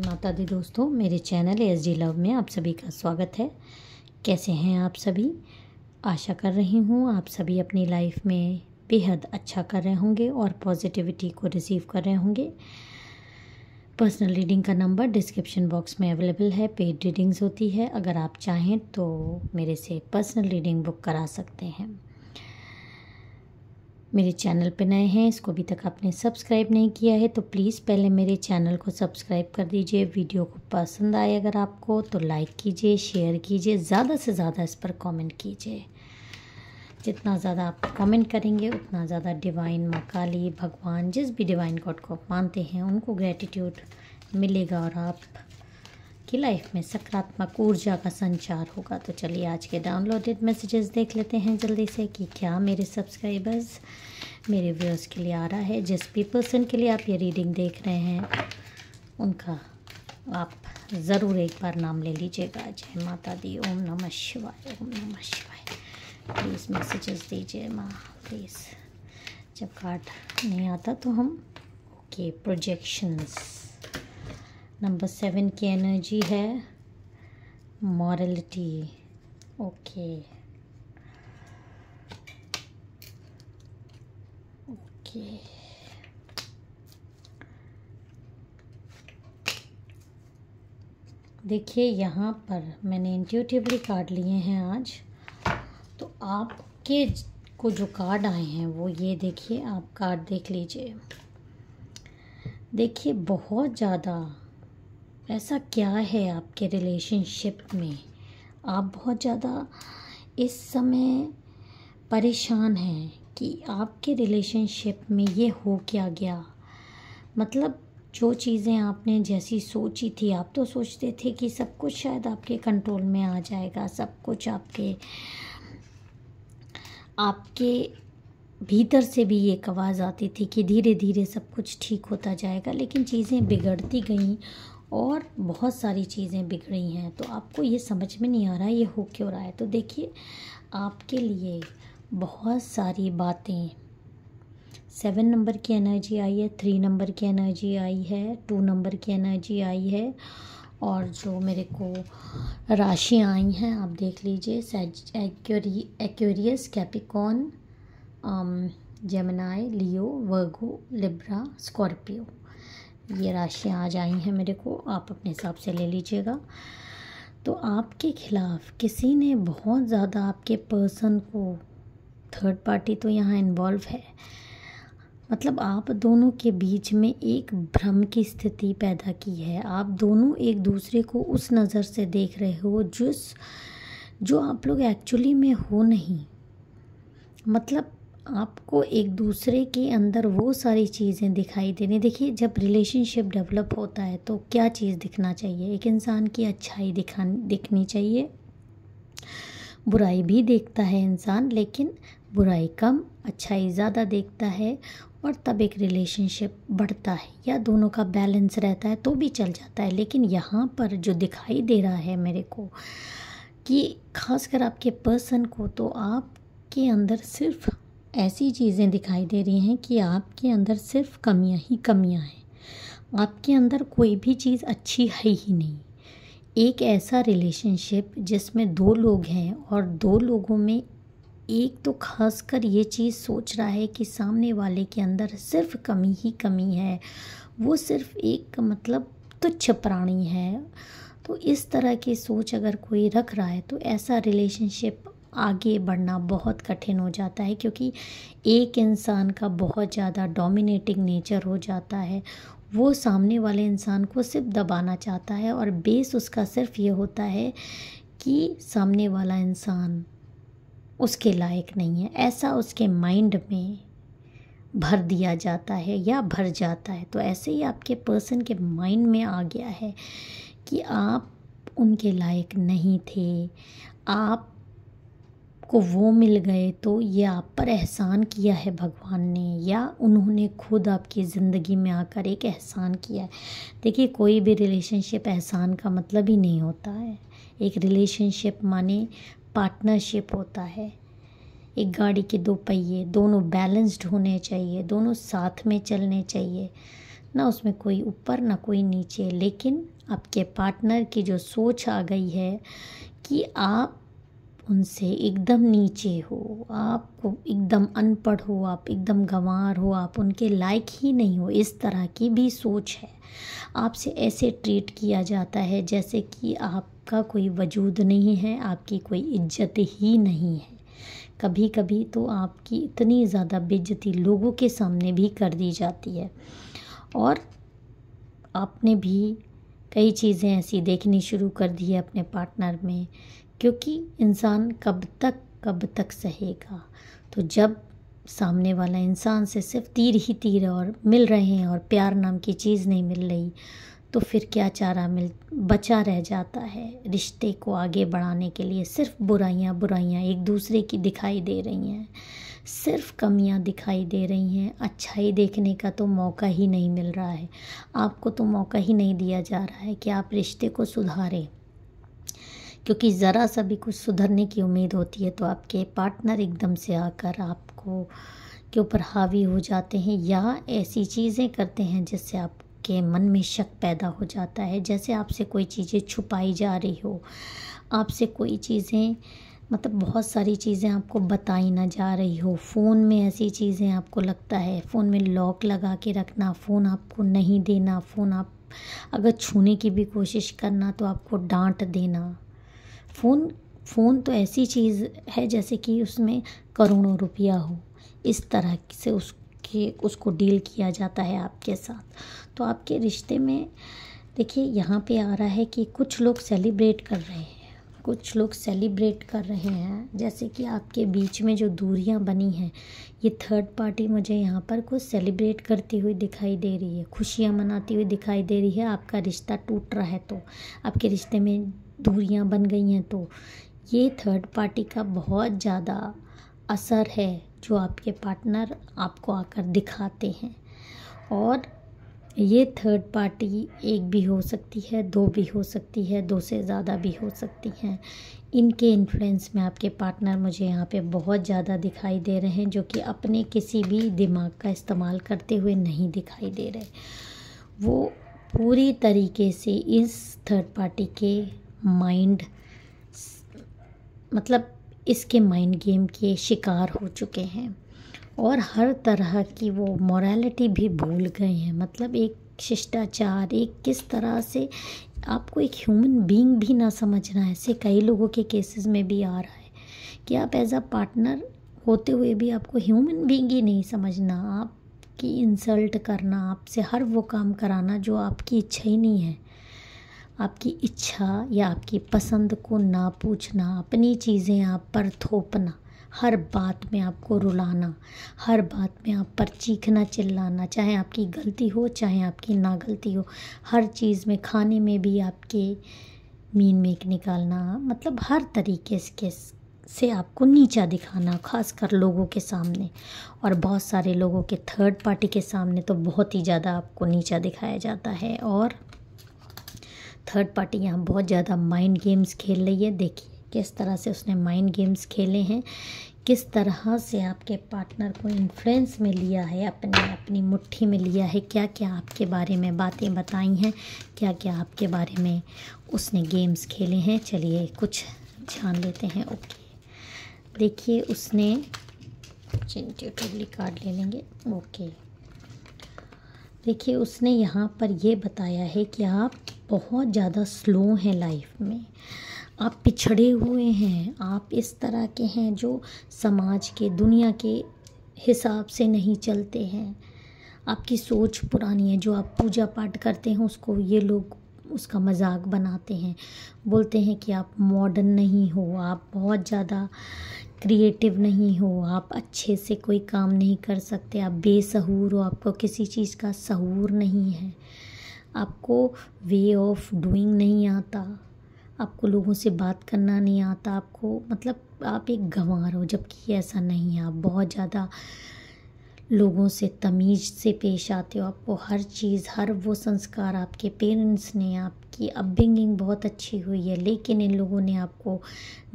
माता दी दोस्तों, मेरे चैनल एसडी लव में आप सभी का स्वागत है। कैसे हैं आप सभी? आशा कर रही हूँ आप सभी अपनी लाइफ में बेहद अच्छा कर रहे होंगे और पॉजिटिविटी को रिसीव कर रहे होंगे। पर्सनल रीडिंग का नंबर डिस्क्रिप्शन बॉक्स में अवेलेबल है। पेड रीडिंग्स होती है। अगर आप चाहें तो मेरे से पर्सनल रीडिंग बुक करा सकते हैं। मेरे चैनल पे नए हैं, इसको अभी तक आपने सब्सक्राइब नहीं किया है तो प्लीज़ पहले मेरे चैनल को सब्सक्राइब कर दीजिए। वीडियो को पसंद आए अगर आपको तो लाइक कीजिए, शेयर कीजिए, ज़्यादा से ज़्यादा इस पर कमेंट कीजिए। जितना ज़्यादा आप कमेंट करेंगे उतना ज़्यादा डिवाइन माँ काली, भगवान, जिस भी डिवाइन गॉड को आप मानते हैं उनको ग्रेटिट्यूड मिलेगा और आप की लाइफ में सकारात्मक ऊर्जा का संचार होगा। तो चलिए आज के डाउनलोडेड मैसेजेस देख लेते हैं जल्दी से कि क्या मेरे सब्सक्राइबर्स, मेरे व्यूअर्स के लिए आ रहा है। जिस भी पर्सन के लिए आप ये रीडिंग देख रहे हैं उनका आप ज़रूर एक बार नाम ले लीजिएगा। जय माता दी। ओम नमः शिवाय, ओम नमः शिवाय। प्लीज़ मैसेजेस दीजिए माँ, प्लीज़। जब कार्ड नहीं आता तो हम ओके। प्रोजेक्शंस नंबर 7 की एनर्जी है मॉरलिटी। ओके ओके देखिए, यहाँ पर मैंने इंट्यूटिवली कार्ड लिए हैं आज। तो आपके को जो कार्ड आए हैं वो ये देखिए, आप कार्ड देख लीजिए। देखिए बहुत ज़्यादा ऐसा क्या है आपके रिलेशनशिप में, आप बहुत ज़्यादा इस समय परेशान हैं कि आपके रिलेशनशिप में ये हो क्या गया। मतलब जो चीज़ें आपने जैसी सोची थी, आप तो सोचते थे कि सब कुछ शायद आपके कंट्रोल में आ जाएगा, सब कुछ आपके भीतर से भी एक आवाज़ आती थी कि धीरे धीरे सब कुछ ठीक होता जाएगा, लेकिन चीज़ें बिगड़ती गईं और बहुत सारी चीज़ें बिगड़ी हैं। तो आपको ये समझ में नहीं आ रहा है ये हो क्यों रहा है। तो देखिए आपके लिए बहुत सारी बातें, 7 नंबर की एनर्जी आई है, 3 नंबर की एनर्जी आई है, 2 नंबर की एनर्जी आई है और जो मेरे को राशियाँ आई हैं आप देख लीजिए। एक्वेरियस, कैप्रिकॉर्न, जेमिनी, लियो, वर्गो, लिब्रा, स्कॉर्पियो, ये राशियाँ आज आई हैं मेरे को। आप अपने हिसाब से ले लीजिएगा। तो आपके खिलाफ किसी ने बहुत ज़्यादा आपके पर्सन को, थर्ड पार्टी तो यहाँ इन्वॉल्व है, मतलब आप दोनों के बीच में एक भ्रम की स्थिति पैदा की है। आप दोनों एक दूसरे को उस नज़र से देख रहे हो जो आप लोग एक्चुअली में हो नहीं। मतलब आपको एक दूसरे के अंदर वो सारी चीज़ें दिखाई देने। देखिए जब रिलेशनशिप डेवलप होता है तो क्या चीज़ दिखना चाहिए, एक इंसान की अच्छाई दिखनी चाहिए। बुराई भी देखता है इंसान, लेकिन बुराई कम, अच्छाई ज़्यादा देखता है और तब एक रिलेशनशिप बढ़ता है या दोनों का बैलेंस रहता है तो भी चल जाता है। लेकिन यहाँ पर जो दिखाई दे रहा है मेरे को कि खासकर आपके पर्सन को, तो आपके अंदर सिर्फ ऐसी चीज़ें दिखाई दे रही हैं कि आपके अंदर सिर्फ कमियां ही कमियां हैं। आपके अंदर कोई भी चीज़ अच्छी है ही नहीं। एक ऐसा रिलेशनशिप जिसमें 2 लोग हैं और 2 लोगों में एक तो खासकर ये चीज़ सोच रहा है कि सामने वाले के अंदर सिर्फ कमी ही कमी है, वो सिर्फ एक मतलब तुच्छ प्राणी है। तो इस तरह की सोच अगर कोई रख रहा है तो ऐसा रिलेशनशिप आगे बढ़ना बहुत कठिन हो जाता है, क्योंकि एक इंसान का बहुत ज़्यादा डोमिनेटिंग नेचर हो जाता है। वो सामने वाले इंसान को सिर्फ दबाना चाहता है और बेस उसका सिर्फ ये होता है कि सामने वाला इंसान उसके लायक नहीं है, ऐसा उसके माइंड में भर दिया जाता है या भर जाता है। तो ऐसे ही आपके पर्सन के माइंड में आ गया है कि आप उनके लायक नहीं थे, आप को वो मिल गए तो ये आप पर एहसान किया है भगवान ने, या उन्होंने खुद आपकी ज़िंदगी में आकर एक एहसान किया है। देखिए कोई भी रिलेशनशिप एहसान का मतलब ही नहीं होता है। एक रिलेशनशिप माने पार्टनरशिप होता है। एक गाड़ी के 2 पहिए, दोनों बैलेंस्ड होने चाहिए, दोनों साथ में चलने चाहिए, ना उसमें कोई ऊपर ना कोई नीचे, लेकिन आपके पार्टनर की जो सोच आ गई है कि आप उनसे एकदम नीचे हो, आप एकदम अनपढ़ हो, आप एकदम गंवार हो, आप उनके लायक ही नहीं हो, इस तरह की भी सोच है। आपसे ऐसे ट्रीट किया जाता है जैसे कि आपका कोई वजूद नहीं है, आपकी कोई इज्जत ही नहीं है। कभी कभी तो आपकी इतनी ज़्यादा बेइज्जती लोगों के सामने भी कर दी जाती है। और आपने भी कई चीज़ें ऐसी देखनी शुरू कर दी है अपने पार्टनर में, क्योंकि इंसान कब तक सहेगा। तो जब सामने वाला इंसान से सिर्फ तीर ही तीर और मिल रहे हैं और प्यार नाम की चीज़ नहीं मिल रही, तो फिर क्या चारा बचा रह जाता है। रिश्ते को आगे बढ़ाने के लिए सिर्फ बुराइयां एक दूसरे की दिखाई दे रही हैं, सिर्फ कमियां दिखाई दे रही हैं। अच्छाई देखने का तो मौका ही नहीं मिल रहा है, आपको तो मौका ही नहीं दिया जा रहा है कि आप रिश्ते को सुधारें। क्योंकि ज़रा सा भी कुछ सुधरने की उम्मीद होती है तो आपके पार्टनर एकदम से आकर आपको के ऊपर हावी हो जाते हैं, या ऐसी चीज़ें करते हैं जिससे आपके मन में शक पैदा हो जाता है। जैसे आपसे कोई चीज़ें छुपाई जा रही हो, आपसे कोई चीज़ें मतलब बहुत सारी चीज़ें आपको बताई ना जा रही हो। फ़ोन में ऐसी चीज़ें आपको लगता है, फ़ोन में लॉक लगा के रखना, फ़ोन आपको नहीं देना, फ़ोन आप अगर छूने की भी कोशिश करना तो आपको डांट देना। फ़ोन तो ऐसी चीज़ है जैसे कि उसमें करोड़ों रुपया हो, इस तरह से उसको डील किया जाता है आपके साथ। तो आपके रिश्ते में देखिए यहाँ पे आ रहा है कि कुछ लोग सेलिब्रेट कर रहे हैं, कुछ लोग सेलिब्रेट कर रहे हैं जैसे कि आपके बीच में जो दूरियां बनी हैं, ये थर्ड पार्टी मुझे यहाँ पर कुछ सेलिब्रेट करती हुई दिखाई दे रही है, खुशियाँ मनाती हुई दिखाई दे रही है। आपका रिश्ता टूट रहा है तो, आपके रिश्ते में दूरियां बन गई हैं तो ये थर्ड पार्टी का बहुत ज़्यादा असर है जो आपके पार्टनर आपको आकर दिखाते हैं। और ये थर्ड पार्टी एक भी हो सकती है, दो भी हो सकती है, दो से ज़्यादा भी हो सकती हैं। इनके इन्फ्लुएंस में आपके पार्टनर मुझे यहाँ पे बहुत ज़्यादा दिखाई दे रहे हैं, जो कि अपने किसी भी दिमाग का इस्तेमाल करते हुए नहीं दिखाई दे रहे। वो पूरी तरीके से इस थर्ड पार्टी के माइंड मतलब इसके माइंड गेम के शिकार हो चुके हैं और हर तरह की वो मोरालिटी भी भूल गए हैं। मतलब एक शिष्टाचार, एक किस तरह से आपको एक ह्यूमन बीइंग भी ना समझना है। ऐसे कई लोगों के केसेस में भी आ रहा है कि आप एज अ पार्टनर होते हुए भी आपको ह्यूमन बीइंग ही नहीं समझना, आपकी इंसल्ट करना, आपसे हर वो काम कराना जो आपकी इच्छा ही नहीं है, आपकी इच्छा या आपकी पसंद को ना पूछना, अपनी चीज़ें आप पर थोपना, हर बात में आपको रुलाना, हर बात में आप पर चीखना चिल्लाना, चाहे आपकी गलती हो चाहे आपकी ना गलती हो, हर चीज़ में, खाने में भी आपके मीन मेक निकालना, मतलब हर तरीके से आपको नीचा दिखाना, खासकर लोगों के सामने। और बहुत सारे लोगों के थर्ड पार्टी के सामने तो बहुत ही ज़्यादा आपको नीचा दिखाया जाता है। और थर्ड पार्टी यहाँ बहुत ज़्यादा माइंड गेम्स खेल रही है। देखिए किस तरह से उसने माइंड गेम्स खेले हैं, किस तरह से आपके पार्टनर को इन्फ्लुएंस में लिया है, अपनी मुट्ठी में लिया है, क्या क्या आपके बारे में बातें बताई हैं, क्या क्या आपके बारे में उसने गेम्स खेले हैं। चलिए कुछ जान लेते हैं। ओके, देखिए उसने इंट्यूटिवली कार्ड ले लेंगे। ओके, देखिए उसने यहाँ पर ये बताया है कि आप बहुत ज़्यादा स्लो हैं लाइफ में, आप पिछड़े हुए हैं, आप इस तरह के हैं जो समाज के, दुनिया के हिसाब से नहीं चलते हैं। आपकी सोच पुरानी है, जो आप पूजा पाठ करते हैं उसको ये लोग उसका मजाक बनाते हैं, बोलते हैं कि आप मॉडर्न नहीं हो, आप बहुत ज़्यादा क्रिएटिव नहीं हो, आप अच्छे से कोई काम नहीं कर सकते, आप बेसहूर हो, आपको किसी चीज़ का सहूर नहीं है, आपको वे ऑफ डूइंग नहीं आता, आपको लोगों से बात करना नहीं आता, आपको मतलब आप एक गंवार हो। जबकि ऐसा नहीं है, आप बहुत ज़्यादा लोगों से तमीज़ से पेश आते हो, आपको हर चीज़, हर वो संस्कार आपके पेरेंट्स ने, आपकी अपब्रिंगिंग बहुत अच्छी हुई है, लेकिन इन लोगों ने आपको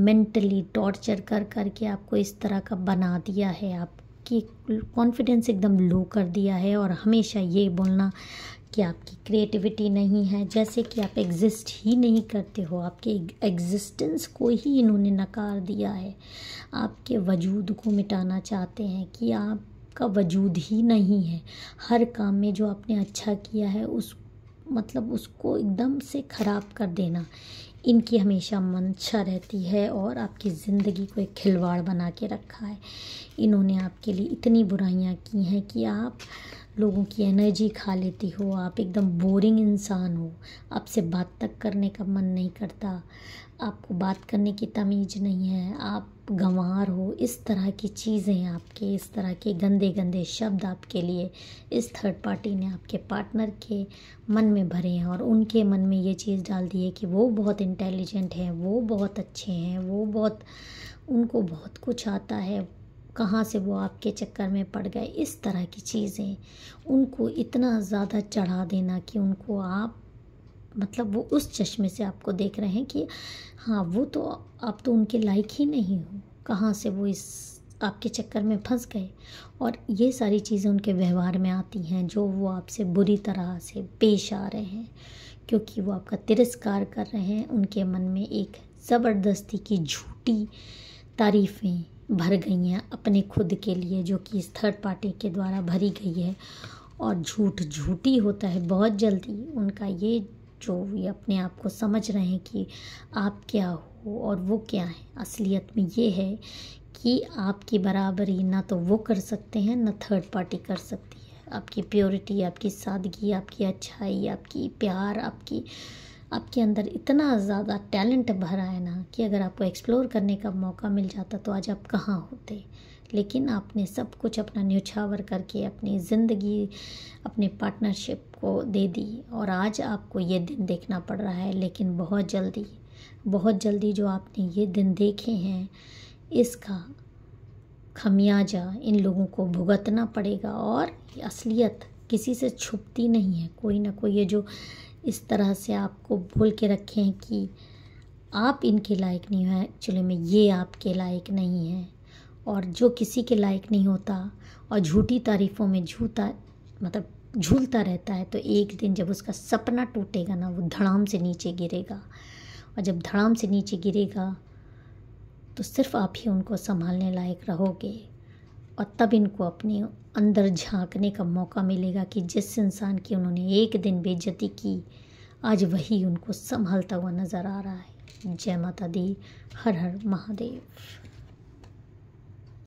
मेंटली टॉर्चर कर कर के आपको इस तरह का बना दिया है। आप आपकी कॉन्फिडेंस एकदम लो कर दिया है और हमेशा ये बोलना कि आपकी क्रिएटिविटी नहीं है, जैसे कि आप एग्जिस्ट ही नहीं करते हो, आपके एग्जिस्टेंस को ही इन्होंने नकार दिया है। आपके वजूद को मिटाना चाहते हैं कि आपका वजूद ही नहीं है। हर काम में जो आपने अच्छा किया है उसको एकदम से ख़राब कर देना इनकी हमेशा मंशा रहती है और आपकी ज़िंदगी को एक खिलवाड़ बना के रखा है। इन्होंने आपके लिए इतनी बुराइयां की हैं कि आप लोगों की एनर्जी खा लेती हो, आप एकदम बोरिंग इंसान हो, आपसे बात तक करने का मन नहीं करता, आपको बात करने की तमीज़ नहीं है, आप गंवार हो। इस तरह की चीज़ें आपके, इस तरह के गंदे गंदे शब्द आपके लिए इस थर्ड पार्टी ने आपके पार्टनर के मन में भरे हैं और उनके मन में ये चीज़ डाल दी है कि वो बहुत इंटेलिजेंट हैं, वो बहुत अच्छे हैं, उनको बहुत कुछ आता है, कहाँ से वो आपके चक्कर में पड़ गए। इस तरह की चीज़ें उनको इतना ज़्यादा चढ़ा देना कि उनको आप वो उस चश्मे से आपको देख रहे हैं कि हाँ आप तो उनके लायक ही नहीं हो, कहाँ से वो इस आपके चक्कर में फंस गए। और ये सारी चीज़ें उनके व्यवहार में आती हैं जो वो आपसे बुरी तरह से पेश आ रहे हैं, क्योंकि वो आपका तिरस्कार कर रहे हैं। उनके मन में एक ज़बरदस्ती की झूठी तारीफ़ें भर गई हैं अपने खुद के लिए, जो कि इस थर्ड पार्टी के द्वारा भरी गई है। और झूठ झूठी होता है बहुत जल्दी। उनका ये अपने आप को समझ रहे हैं कि आप क्या हो और वो क्या है, असलियत में ये है कि आपकी बराबरी ना तो वो कर सकते हैं ना थर्ड पार्टी कर सकती है। आपकी प्योरिटी, आपकी सादगी, आपकी अच्छाई, आपकी प्यार, आपके अंदर इतना ज़्यादा टैलेंट भरा है ना कि अगर आपको एक्सप्लोर करने का मौका मिल जाता तो आज आप कहाँ होते। लेकिन आपने सब कुछ अपना न्योछावर करके अपनी ज़िंदगी अपने पार्टनरशिप को दे दी और आज आपको ये दिन देखना पड़ रहा है। लेकिन बहुत जल्दी जो आपने ये दिन देखे हैं इसका खमियाजा इन लोगों को भुगतना पड़ेगा। और असलियत किसी से छुपती नहीं है, कोई ना कोई ये जो इस तरह से आपको बोल के रखे हैं कि आप इनके लायक नहीं हो, एक्चुअली में ये आपके लायक नहीं है। और जो किसी के लायक नहीं होता और झूठी तारीफ़ों में झूलता रहता है, तो एक दिन जब उसका सपना टूटेगा ना, वो धड़ाम से नीचे गिरेगा। और जब धड़ाम से नीचे गिरेगा तो सिर्फ आप ही उनको संभालने लायक रहोगे। और तब इनको अपने अंदर झांकने का मौका मिलेगा कि जिस इंसान की उन्होंने एक दिन बेइज्जती की, आज वही उनको संभालता हुआ नज़र आ रहा है। जय माता दी, हर हर महादेव।